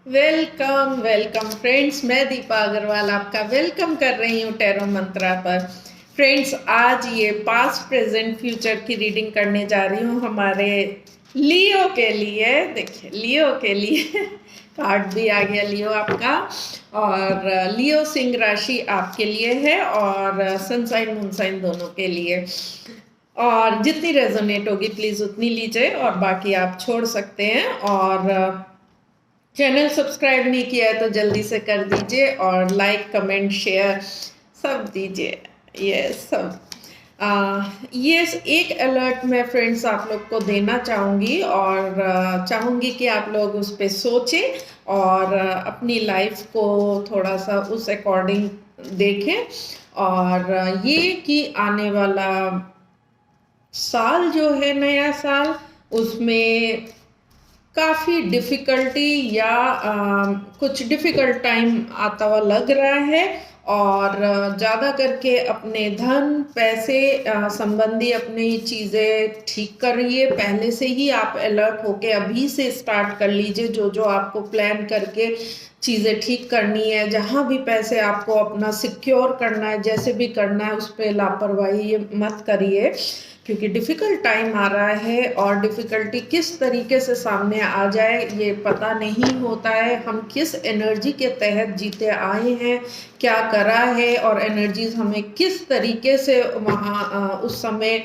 Welcome welcome friends, मैं दीपा अग्रवाल आपका welcome कर रही हूँ टैरो मंत्रा पर। फ्रेंड्स, आज ये पास्ट प्रेजेंट फ्यूचर की रीडिंग करने जा रही हूँ हमारे लियो के लिए। देखिए, लियो के लिए कार्ड भी आ गया लियो आपका, और लियो सिंह राशि आपके लिए है और सनसाइन मूनसाइन दोनों के लिए। और जितनी रेजोनेट होगी प्लीज़ उतनी लीजिए, और बाकी आप छोड़ सकते हैं। और चैनल सब्सक्राइब नहीं किया है तो जल्दी से कर दीजिए, और लाइक कमेंट शेयर सब दीजिए। ये सब ये एक अलर्ट मैं फ्रेंड्स आप लोग को देना चाहूँगी, और चाहूँगी कि आप लोग उस पर सोचें और अपनी लाइफ को थोड़ा सा उस अकॉर्डिंग देखें। और ये कि आने वाला साल जो है, नया साल, उसमें काफ़ी डिफ़िकल्टी या कुछ डिफ़िकल्ट टाइम आता हुआ लग रहा है। और ज़्यादा करके अपने धन पैसे संबंधी अपनी चीज़ें ठीक करिए। पहले से ही आप अलर्ट होके अभी से स्टार्ट कर लीजिए, जो जो आपको प्लान करके चीज़ें ठीक करनी है। जहाँ भी पैसे आपको अपना सिक्योर करना है, जैसे भी करना है, उस पर लापरवाही मत करिए, क्योंकि डिफ़िकल्ट टाइम आ रहा है। और डिफ़िकल्टी किस तरीके से सामने आ जाए ये पता नहीं होता है। हम किस एनर्जी के तहत जीते आए हैं, क्या करा है, और एनर्जीज हमें किस तरीके से वहाँ उस समय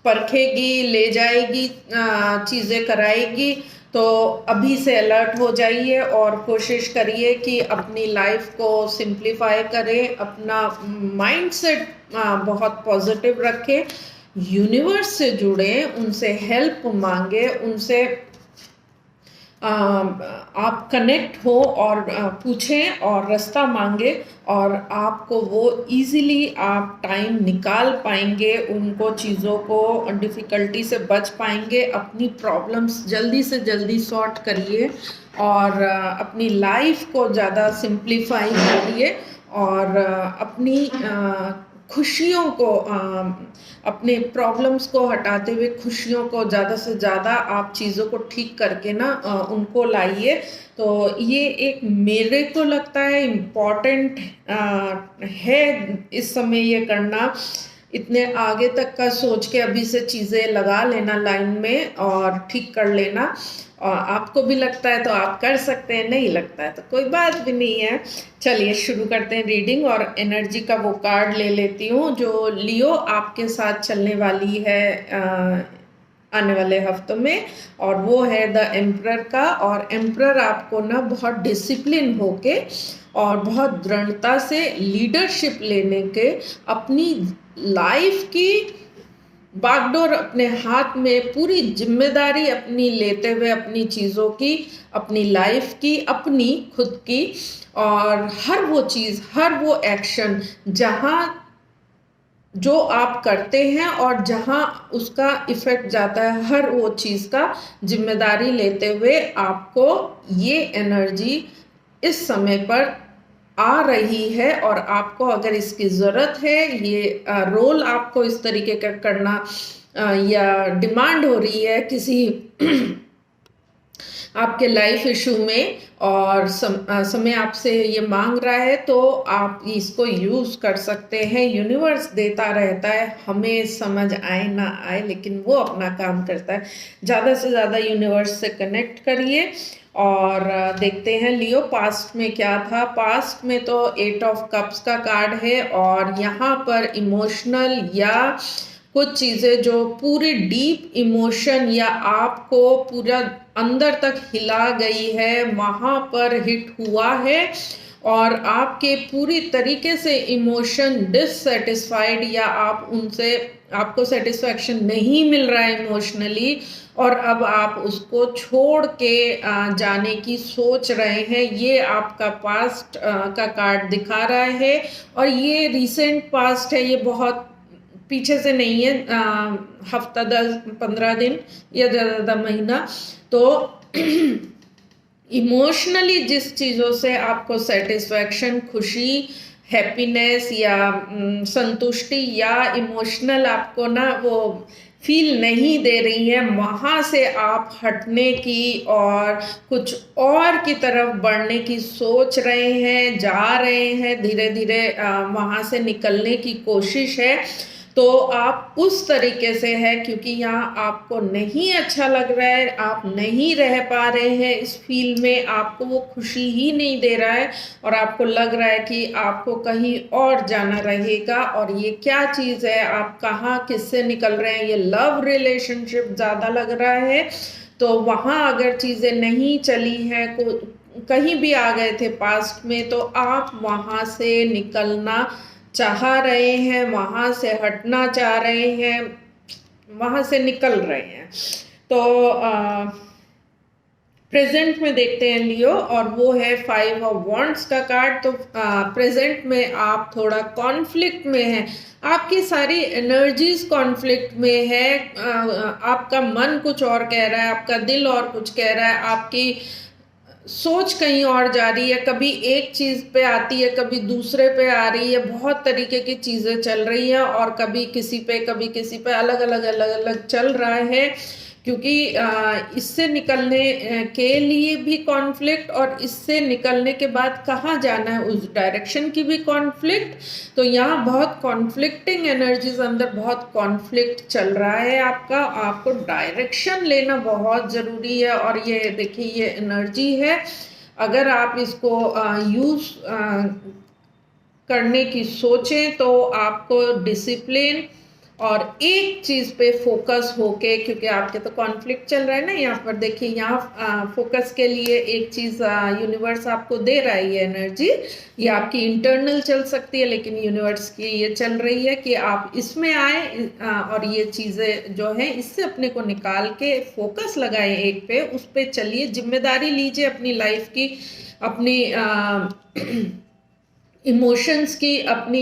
परखेगी, ले जाएगी, चीज़ें कराएगी। तो अभी से अलर्ट हो जाइए और कोशिश करिए कि अपनी लाइफ को सिंप्लीफाई करें, अपना माइंडसेट बहुत पॉजिटिव रखें, यूनिवर्स से जुड़े, उनसे हेल्प मांगे, उनसे आप कनेक्ट हो और पूछें और रास्ता मांगे, और आपको वो इजीली आप टाइम निकाल पाएंगे, उनको चीज़ों को डिफ़िकल्टी से बच पाएंगे। अपनी प्रॉब्लम्स जल्दी से जल्दी सॉर्ट करिए, और अपनी लाइफ को ज़्यादा सिंप्लीफाई करिए, और अपनी खुशियों को, अपने प्रॉब्लम्स को हटाते हुए खुशियों को ज़्यादा से ज़्यादा आप चीज़ों को ठीक करके ना उनको लाइए। तो ये एक मेरे को लगता है इम्पॉर्टेंट है इस समय ये करना। इतने आगे तक का सोच के अभी से चीज़ें लगा लेना लाइन में और ठीक कर लेना। और आपको भी लगता है तो आप कर सकते हैं, नहीं लगता है तो कोई बात भी नहीं है। चलिए शुरू करते हैं रीडिंग, और एनर्जी का वो कार्ड ले लेती हूँ जो लियो आपके साथ चलने वाली है आने वाले हफ्तों में, और वो है द एम्परर का। और एम्परर आपको ना बहुत डिसिप्लिन होके और बहुत दृढ़ता से लीडरशिप लेने के, अपनी लाइफ की बागडोर अपने हाथ में, पूरी जिम्मेदारी अपनी लेते हुए, अपनी चीज़ों की, अपनी लाइफ की, अपनी खुद की, और हर वो चीज़, हर वो एक्शन जहाँ जो आप करते हैं और जहाँ उसका इफेक्ट जाता है, हर वो चीज़ का जिम्मेदारी लेते हुए आपको ये एनर्जी इस समय पर आ रही है। और आपको अगर इसकी ज़रूरत है, ये रोल आपको इस तरीके का करना या डिमांड हो रही है किसी आपके लाइफ इशू में, और समय आपसे ये मांग रहा है, तो आप इसको यूज़ कर सकते हैं। यूनिवर्स देता रहता है, हमें समझ आए ना आए, लेकिन वो अपना काम करता है। ज़्यादा से ज़्यादा यूनिवर्स से कनेक्ट करिए, और देखते हैं लियो पास्ट में क्या था। पास्ट में तो 8 ऑफ कप्स का कार्ड है, और यहाँ पर इमोशनल या कुछ चीज़ें जो पूरी डीप इमोशन या आपको पूरा अंदर तक हिला गई है, वहाँ पर हिट हुआ है, और आपके पूरी तरीके से इमोशन डिससेटिस्फाइड, या आप उनसे, आपको सेटिस्फैक्शन नहीं मिल रहा है इमोशनली, और अब आप उसको छोड़ के जाने की सोच रहे हैं। ये आपका पास्ट का कार्ड दिखा रहा है, और ये रिसेंट पास्ट है, ये बहुत पीछे से नहीं है, हफ्ता 10-15 दिन या ज़्यादा महीना। तो इमोशनली जिस चीज़ों से आपको सेटिस्फैक्शन, खुशी, हैप्पीनेस या संतुष्टि, या इमोशनल आपको ना वो फील नहीं दे रही है, वहाँ से आप हटने की और कुछ और की तरफ बढ़ने की सोच रहे हैं, जा रहे हैं, धीरे धीरे वहाँ से निकलने की कोशिश है, तो आप उस तरीके से है, क्योंकि यहाँ आपको नहीं अच्छा लग रहा है, आप नहीं रह पा रहे हैं इस फील्ड में, आपको वो खुशी ही नहीं दे रहा है और आपको लग रहा है कि आपको कहीं और जाना रहेगा। और ये क्या चीज़ है, आप कहाँ किससे निकल रहे हैं, ये लव रिलेशनशिप ज़्यादा लग रहा है। तो वहाँ अगर चीज़ें नहीं चली हैं, कहीं भी आ गए थे पास्ट में, तो आप वहाँ से निकलना चाह रहे हैं, वहाँ से हटना चाह रहे हैं, वहाँ से निकल रहे हैं। तो प्रेजेंट में देखते हैं लियो, और वो है 5 ऑफ वॉन्ड्स का कार्ड। तो प्रेजेंट में आप थोड़ा कॉन्फ्लिक्ट में हैं, आपकी सारी एनर्जीज कॉन्फ्लिक्ट में है। आपका मन कुछ और कह रहा है, आपका दिल और कुछ कह रहा है, आपकी सोच कहीं और जा रही है, कभी एक चीज़ पे आती है, कभी दूसरे पे आ रही है, बहुत तरीके की चीज़ें चल रही हैं, और कभी किसी पे अलग अलग चल रहा है। क्योंकि इससे निकलने के लिए भी कॉन्फ्लिक्ट, और इससे निकलने के बाद कहाँ जाना है उस डायरेक्शन की भी कॉन्फ्लिक्ट। तो यहाँ बहुत कॉन्फ्लिक्टिंग एनर्जीज, अंदर बहुत कॉन्फ्लिक्ट चल रहा है आपका। आपको डायरेक्शन लेना बहुत ज़रूरी है, और ये देखिए ये एनर्जी है, अगर आप इसको यूज़ करने की सोचें तो आपको डिसिप्लिन और एक चीज़ पे फोकस होके, क्योंकि आपके तो कॉन्फ्लिक्ट चल रहा है ना यहाँ पर, देखिए यहाँ फोकस के लिए एक चीज़ यूनिवर्स आपको दे रहा है, ये एनर्जी, ये आपकी इंटरनल चल सकती है, लेकिन यूनिवर्स की ये चल रही है कि आप इसमें आए और ये चीज़ें जो है इससे अपने को निकाल के फोकस लगाएं एक पे, उस पे चलिए, जिम्मेदारी लीजिए अपनी लाइफ की, अपनी इमोशंस की, अपनी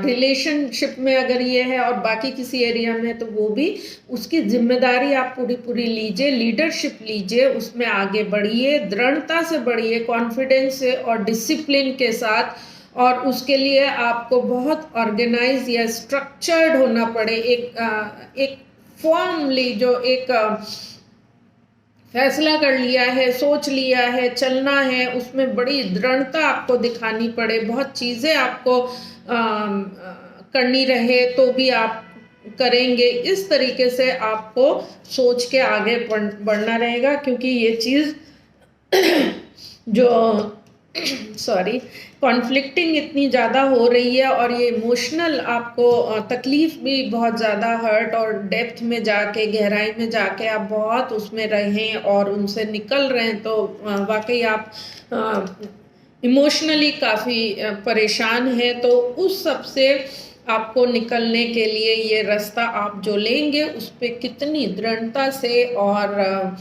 रिलेशनशिप में अगर ये है और बाकी किसी एरिया में, तो वो भी उसकी जिम्मेदारी आप पूरी पूरी लीजिए, लीडरशिप लीजिए, उसमें आगे बढ़िए, दृढ़ता से बढ़िए, कॉन्फिडेंस से और डिसिप्लिन के साथ। और उसके लिए आपको बहुत ऑर्गेनाइज या स्ट्रक्चर्ड होना पड़े, एक फॉर्मली जो एक फैसला कर लिया है, सोच लिया है, चलना है, उसमें बड़ी दृढ़ता आपको दिखानी पड़े, बहुत चीज़ें आपको करनी रहे तो भी आप करेंगे, इस तरीके से आपको सोच के आगे बढ़ना रहेगा। क्योंकि ये चीज़ जो सॉरी कॉन्फ्लिक्टिंग इतनी ज़्यादा हो रही है, और ये इमोशनल आपको तकलीफ़ भी बहुत ज़्यादा, हर्ट और डेप्थ में जाके, गहराई में जाके आप बहुत उसमें रहें और उनसे निकल रहे हैं, तो वाकई आप इमोशनली काफ़ी परेशान हैं। तो उस सब से आपको निकलने के लिए ये रास्ता आप जो लेंगे, उस पर कितनी दृढ़ता से और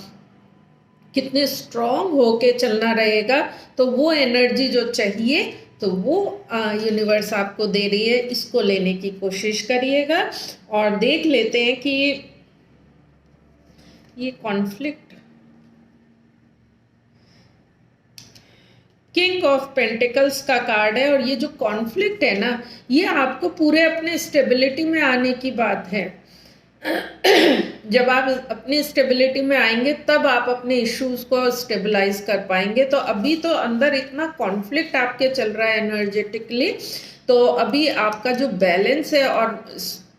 कितने स्ट्रॉन्ग होके चलना रहेगा, तो वो एनर्जी जो चाहिए तो वो यूनिवर्स आपको दे रही है, इसको लेने की कोशिश करिएगा। और देख लेते हैं कि ये कॉन्फ्लिक्ट, किंग ऑफ पेंटिकल्स का कार्ड है, और ये जो कॉन्फ्लिक्ट है ना, ये आपको पूरे अपने स्टेबिलिटी में आने की बात है। जब आप अपनी स्टेबिलिटी में आएंगे तब आप अपने इश्यूज को स्टेबलाइज कर पाएंगे। तो अभी तो अंदर इतना कॉन्फ्लिक्ट आपके चल रहा है एनर्जेटिकली, तो अभी आपका जो बैलेंस है और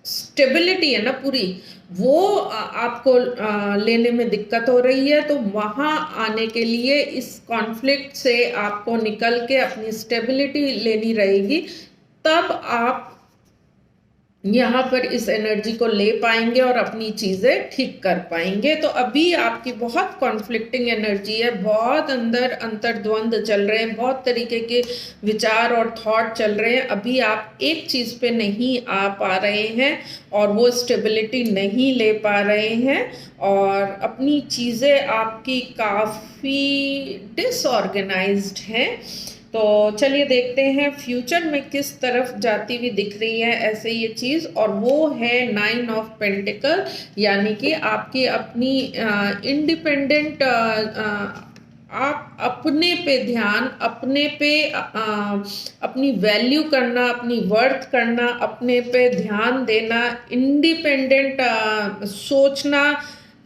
स्टेबिलिटी है ना पूरी, वो आपको लेने में दिक्कत हो रही है। तो वहाँ आने के लिए इस कॉन्फ्लिक्ट से आपको निकल के अपनी स्टेबिलिटी लेनी रहेगी, तब आप यहाँ पर इस एनर्जी को ले पाएंगे और अपनी चीज़ें ठीक कर पाएंगे। तो अभी आपकी बहुत कॉन्फ्लिक्टिंग एनर्जी है, बहुत अंदर अंतर्द्वंद चल रहे हैं, बहुत तरीके के विचार और थॉट चल रहे हैं। अभी आप एक चीज़ पे नहीं आ पा रहे हैं और वो स्टेबिलिटी नहीं ले पा रहे हैं, और अपनी चीज़ें आपकी काफ़ी डिसऑर्गेनाइज्ड हैं। तो चलिए देखते हैं फ्यूचर में किस तरफ जाती हुई दिख रही है ऐसे ये चीज़, और वो है 9 ऑफ पेंटिकल, यानी कि आपकी अपनी इंडिपेंडेंट आप अपने पे ध्यान, अपने पे अपनी वैल्यू करना, अपनी वर्थ करना, अपने पे ध्यान देना, इंडिपेंडेंट सोचना,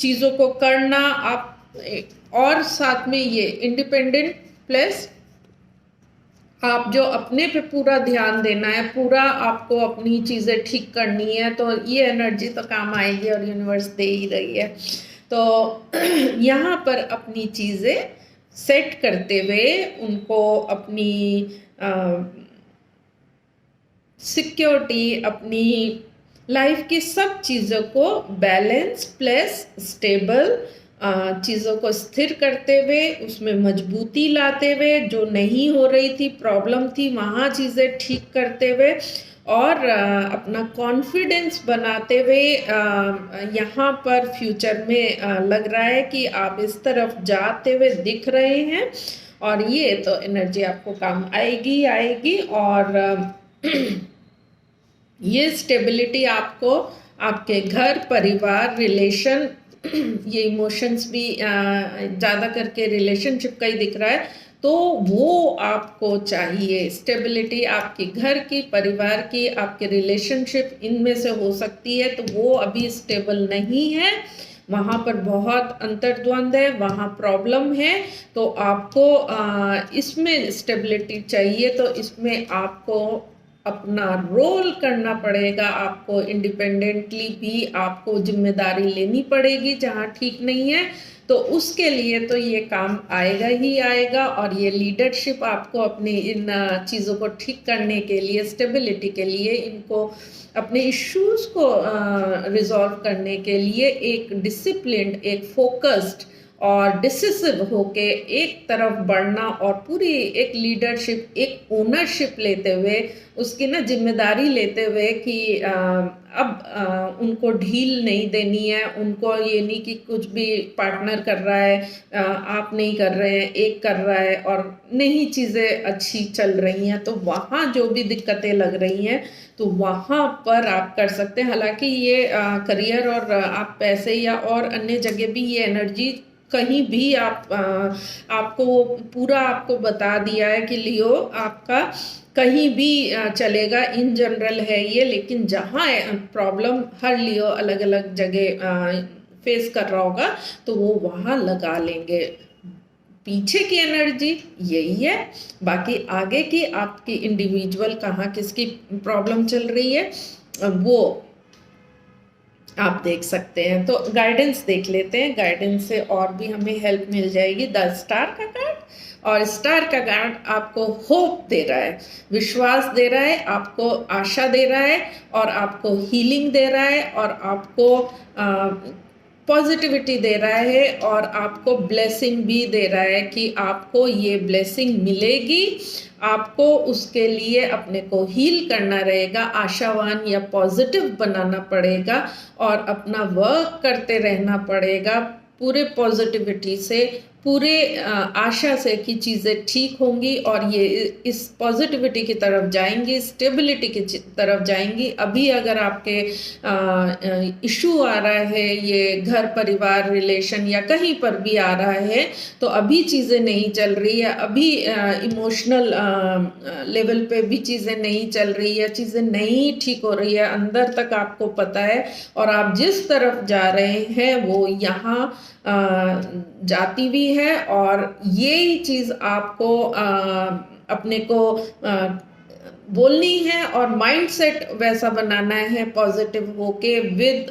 चीज़ों को करना आप, और साथ में ये इंडिपेंडेंट प्लस आप जो अपने पे पूरा ध्यान देना है, पूरा आपको अपनी चीज़ें ठीक करनी है, तो ये एनर्जी तो काम आएगी और यूनिवर्स दे ही रही है। तो यहाँ पर अपनी चीज़ें सेट करते हुए उनको अपनी सिक्योरिटी, अपनी लाइफ की सब चीज़ों को बैलेंस प्लस स्टेबल चीज़ों को स्थिर करते हुए, उसमें मजबूती लाते हुए, जो नहीं हो रही थी, प्रॉब्लम थी, वहाँ चीज़ें ठीक करते हुए और अपना कॉन्फिडेंस बनाते हुए यहाँ पर फ्यूचर में लग रहा है कि आप इस तरफ जाते हुए दिख रहे हैं और ये तो एनर्जी आपको काम आएगी आएगी। और ये स्टेबिलिटी आपको आपके घर, परिवार, रिलेशन, ये इमोशंस भी ज़्यादा करके रिलेशनशिप का ही दिख रहा है, तो वो आपको चाहिए। स्टेबिलिटी आपके घर की, परिवार की, आपके रिलेशनशिप, इनमें से हो सकती है, तो वो अभी स्टेबल नहीं है, वहाँ पर बहुत अंतर्द्वंद है, वहाँ प्रॉब्लम है, तो आपको इसमें स्टेबिलिटी चाहिए, तो इसमें आपको अपना रोल करना पड़ेगा, आपको इंडिपेंडेंटली भी आपको जिम्मेदारी लेनी पड़ेगी जहाँ ठीक नहीं है, तो उसके लिए तो ये काम आएगा ही आएगा। और ये लीडरशिप आपको अपने इन चीज़ों को ठीक करने के लिए, स्टेबिलिटी के लिए, इनको अपने इश्यूज को रिजॉल्व करने के लिए एक डिसिप्लिन्ड, एक फोकस्ड और डिसिसिव होके एक तरफ बढ़ना और पूरी एक लीडरशिप, एक ओनरशिप लेते हुए, उसकी ना जिम्मेदारी लेते हुए कि अब उनको ढील नहीं देनी है, उनको ये नहीं कि कुछ भी पार्टनर कर रहा है आप नहीं कर रहे हैं, एक कर रहा है और नहीं चीज़ें अच्छी चल रही हैं, तो वहाँ जो भी दिक्कतें लग रही हैं तो वहाँ पर आप कर सकते हैं। हालांकि ये करियर और आप पैसे या और अन्य जगह भी ये एनर्जी कहीं भी आपको पूरा आपको बता दिया है कि लियो आपका कहीं भी चलेगा, इन जनरल है ये, लेकिन जहाँ प्रॉब्लम हर लियो अलग अलग जगह फेस कर रहा होगा तो वो वहाँ लगा लेंगे। पीछे की एनर्जी यही है, बाकी आगे की आपकी इंडिविजुअल कहाँ किसकी प्रॉब्लम चल रही है वो आप देख सकते हैं। तो गाइडेंस देख लेते हैं, गाइडेंस से और भी हमें हेल्प मिल जाएगी। 10 स्टार का कार्ड, और स्टार का कार्ड आपको होप दे रहा है, विश्वास दे रहा है, आपको आशा दे रहा है और आपको हीलिंग दे रहा है और आपको पॉजिटिविटी दे रहा है और आपको ब्लेसिंग भी दे रहा है कि आपको ये ब्लेसिंग मिलेगी। आपको उसके लिए अपने को हील करना रहेगा, आशावान या पॉजिटिव बनाना पड़ेगा और अपना वर्क करते रहना पड़ेगा पूरे पॉजिटिविटी से, पूरे आशा से कि चीज़ें ठीक होंगी और ये इस पॉजिटिविटी की तरफ जाएंगी, स्टेबिलिटी की तरफ जाएंगी। अभी अगर आपके इशू आ रहा है, ये घर परिवार रिलेशन या कहीं पर भी आ रहा है, तो अभी चीज़ें नहीं चल रही है, अभी इमोशनल लेवल पे भी चीज़ें नहीं चल रही है, चीज़ें नहीं ठीक हो रही है, अंदर तक आपको पता है और आप जिस तरफ जा रहे हैं वो यहाँ जाती भी है और यही चीज़ आपको अपने को बोलनी है और माइंडसेट वैसा बनाना है पॉजिटिव होके, विद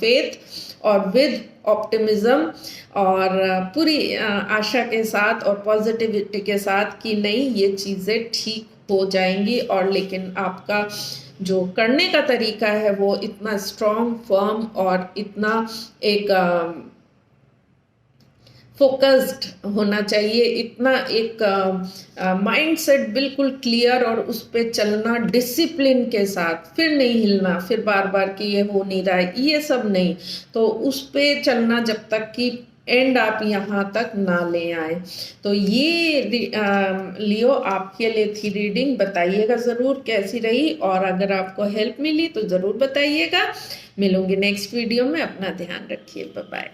फेथ और विद ऑप्टिमिज्म और पूरी आशा के साथ और पॉजिटिविटी के साथ कि नहीं ये चीज़ें ठीक हो जाएंगी। और लेकिन आपका जो करने का तरीका है वो इतना स्ट्रॉन्ग, फर्म और इतना एक फोकस्ड होना चाहिए, इतना एक माइंडसेट बिल्कुल क्लियर और उस पर चलना डिसिप्लिन के साथ, फिर नहीं हिलना, फिर बार बार कि ये हो नहीं रहा है, ये सब नहीं, तो उस पर चलना जब तक कि एंड आप यहाँ तक ना ले आए। तो ये लियो आपके लिए थी रीडिंग, बताइएगा ज़रूर कैसी रही और अगर आपको हेल्प मिली तो ज़रूर बताइएगा। मिलूंगी नेक्स्ट वीडियो में, अपना ध्यान रखिए, बाय बाय।